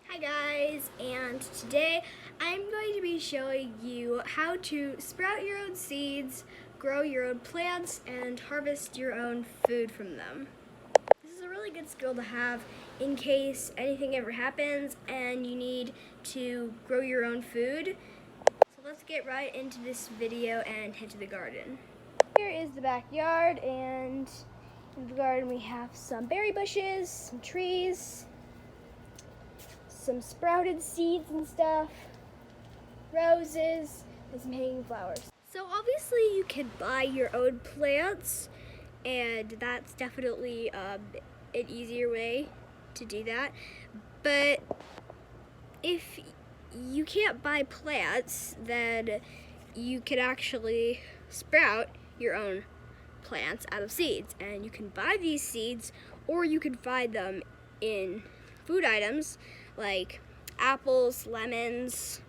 Hi guys, and today I'm going to be showing you how to sprout your own seeds, grow your own plants, and harvest your own food from them. This is a really good skill to have in case anything ever happens and you need to grow your own food. So let's get right into this video and head to the garden. Here is the backyard, and in the garden we have some berry bushes, some trees, some sprouted seeds and stuff, roses, and some hanging flowers. So obviously you can buy your own plants, and that's definitely an easier way to do that. But if you can't buy plants, then you can actually sprout your own plants out of seeds. And you can buy these seeds, or you can find them in food items like apples, lemons,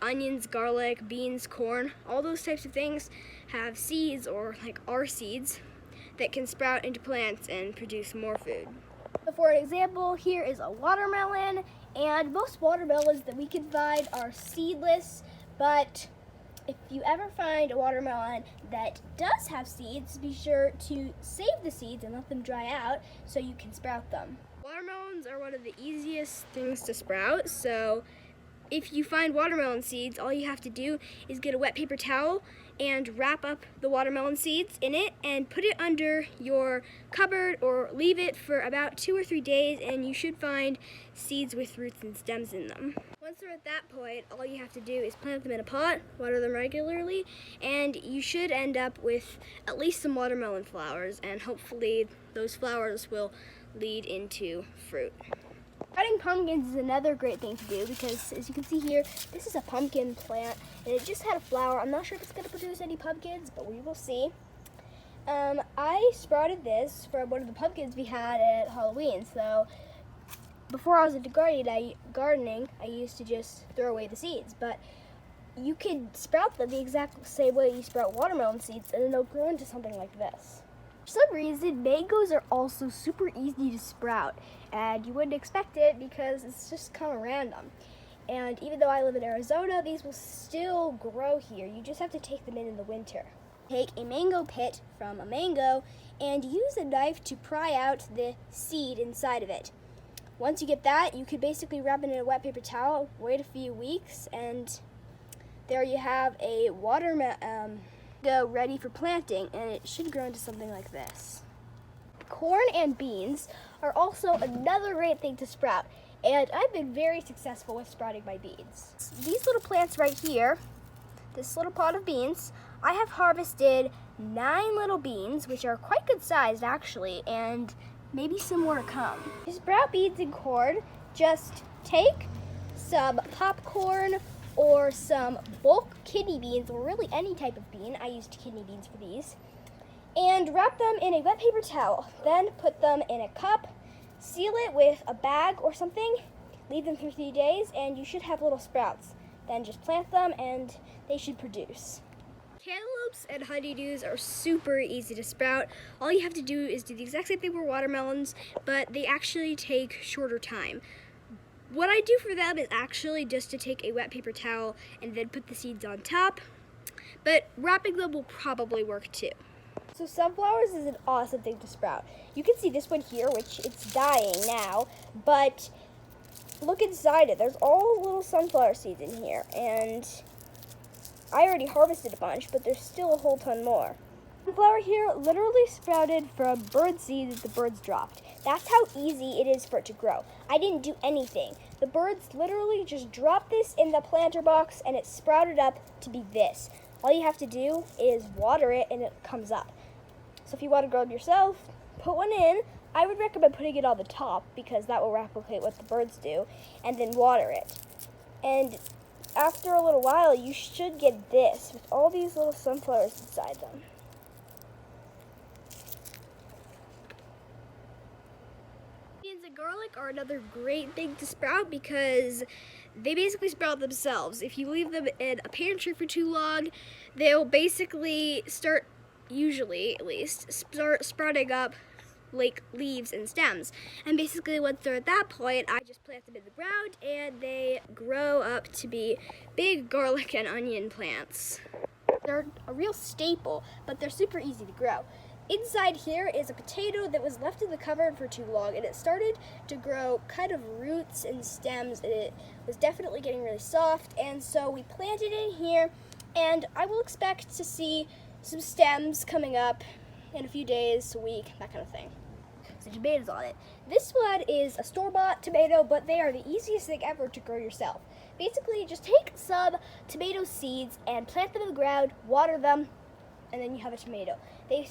onions, garlic, beans, corn. All those types of things have seeds, or like are seeds, that can sprout into plants and produce more food. So for an example, here is a watermelon, and most watermelons that we can find are seedless, but if you ever find a watermelon that does have seeds, be sure to save the seeds and let them dry out so you can sprout them. Watermelons are one of the easiest things to sprout, so if you find watermelon seeds, all you have to do is get a wet paper towel and wrap up the watermelon seeds in it and put it under your cupboard, or leave it for about 2 or 3 days, and you should find seeds with roots and stems in them. Once they're at that point, all you have to do is plant them in a pot, water them regularly, and you should end up with at least some watermelon flowers, and hopefully those flowers will lead into fruit. Cutting pumpkins is another great thing to do, because as you can see here, this is a pumpkin plant and it just had a flower. I'm not sure if it's going to produce any pumpkins, but we will see. I sprouted this from one of the pumpkins we had at Halloween. So before I was into gardening, I used to just throw away the seeds, but you could sprout them the exact same way you sprout watermelon seeds, and then they'll grow into something like this. For some reason, mangoes are also super easy to sprout, and you wouldn't expect it because it's just kind of random. And even though I live in Arizona, these will still grow here. You just have to take them in the winter. Take a mango pit from a mango and use a knife to pry out the seed inside of it. Once you get that, you could basically wrap it in a wet paper towel, wait a few weeks, and there you have a watermelon ready for planting, and it should grow into something like this. Corn and beans are also another great thing to sprout, and I've been very successful with sprouting my beans. These little plants right here, this little pot of beans, I have harvested 9 little beans, which are quite good sized actually, and maybe some more to come. To sprout beans and corn, just take some popcorn or some bulk kidney beans, or really any type of bean. I used kidney beans for these. And wrap them in a wet paper towel. Then put them in a cup, seal it with a bag or something, leave them for 3 days, and you should have little sprouts. Then just plant them and they should produce. Cantaloupes and honeydews are super easy to sprout. All you have to do is do the exact same thing for watermelons, but they actually take shorter time. What I do for them is actually just to take a wet paper towel and then put the seeds on top, but wrapping them will probably work too. So sunflowers is an awesome thing to sprout. You can see this one here, which it's dying now, but look inside it. There's all little sunflower seeds in here, and I already harvested a bunch, but there's still a whole ton more. Sunflower here literally sprouted from bird seed that the birds dropped. That's how easy it is for it to grow. I didn't do anything. The birds literally just dropped this in the planter box and it sprouted up to be this. All you have to do is water it and it comes up. So if you want to grow them yourself, put one in. I would recommend putting it on the top because that will replicate what the birds do, and then water it. And after a little while, you should get this with all these little sunflowers inside them. Onions and garlic are another great thing to sprout because they basically sprout themselves. If you leave them in a pantry for too long, they'll basically start, usually at least, start sprouting up like leaves and stems. And basically once they're at that point, I just plant them in the ground and they grow up to be big garlic and onion plants. They're a real staple, but they're super easy to grow. Inside here is a potato that was left in the cupboard for too long, and it started to grow kind of roots and stems, and it was definitely getting really soft, and so we planted it in here, and I will expect to see some stems coming up in a few days, a week, that kind of thing. So tomatoes on it. This one is a store-bought tomato, but they are the easiest thing ever to grow yourself. Basically, just take some tomato seeds and plant them in the ground, water them, and then you have a tomato. They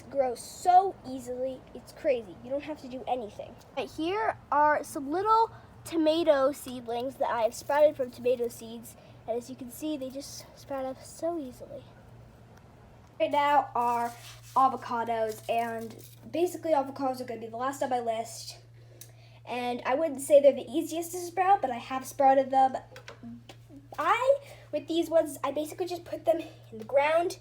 grow so easily, it's crazy. You don't have to do anything. Right here are some little tomato seedlings that I have sprouted from tomato seeds, and as you can see, they just sprout up so easily. Right now are avocados, and basically avocados are going to be the last on my list. And I wouldn't say they're the easiest to sprout, but I have sprouted them. With these ones, I basically just put them in the ground,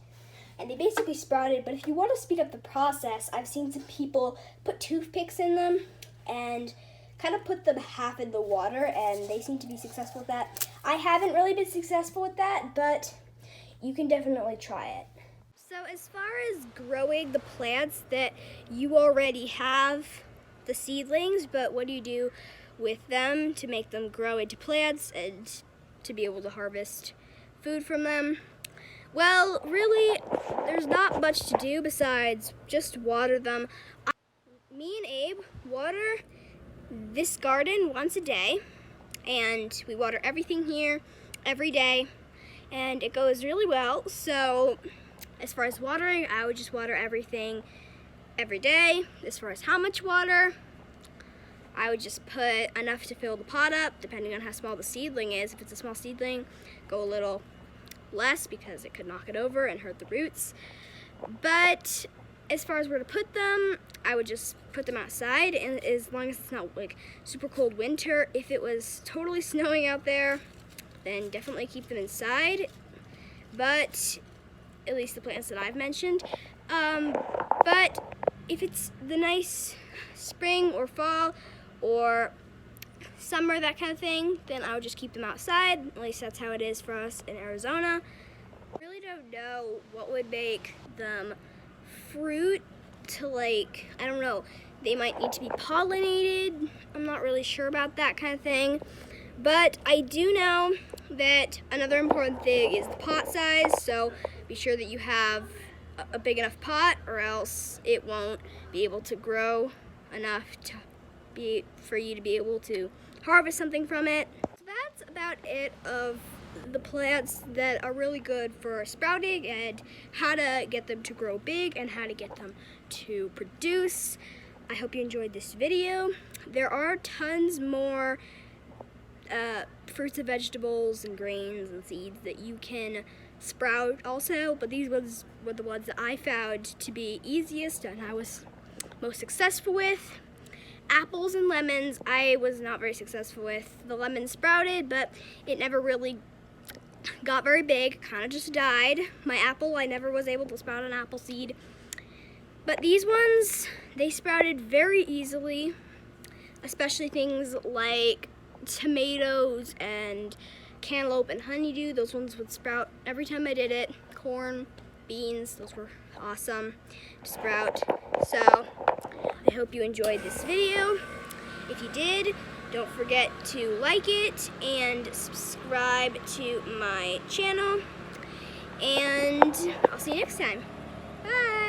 and they basically sprouted. But if you want to speed up the process, I've seen some people put toothpicks in them and kind of put them half in the water, and they seem to be successful with that. I haven't really been successful with that, but you can definitely try it. So as far as growing the plants that you already have, the seedlings, but what do you do with them to make them grow into plants and to be able to harvest food from them? Well, really, there's not much to do besides just water them. Me and Abe water this garden once a day, and we water everything here every day, and it goes really well. So as far as watering, I would just water everything every day. As far as how much water, I would just put enough to fill the pot up, depending on how small the seedling is. If it's a small seedling, go a little less because it could knock it over and hurt the roots. But as far as where to put them, I would just put them outside, and as long as it's not like super cold winter. If it was totally snowing out there, then definitely keep them inside. But at least the plants that I've mentioned. But if it's the nice spring or fall or summer, that kind of thing, then I would just keep them outside. At least that's how it is for us in Arizona. I really don't know what would make them fruit to, like, I don't know, they might need to be pollinated. I'm not really sure about that kind of thing. But I do know that another important thing is the pot size, so be sure that you have a big enough pot, or else it won't be able to grow enough for you to be able to harvest something from it. So that's about it of the plants that are really good for sprouting and how to get them to grow big and how to get them to produce. I hope you enjoyed this video. There are tons more fruits and vegetables and grains and seeds that you can sprout also, but these ones were the ones that I found to be easiest and I was most successful with. Apples and lemons I was not very successful with. The lemon sprouted, but it never really got very big, kind of just died. My apple, I never was able to sprout an apple seed. But these ones, they sprouted very easily, especially things like tomatoes and cantaloupe and honeydew. Those ones would sprout every time I did it. Corn, beans, those were awesome to sprout. So I hope you enjoyed this video. If you did, don't forget to like it and subscribe to my channel. And I'll see you next time. Bye!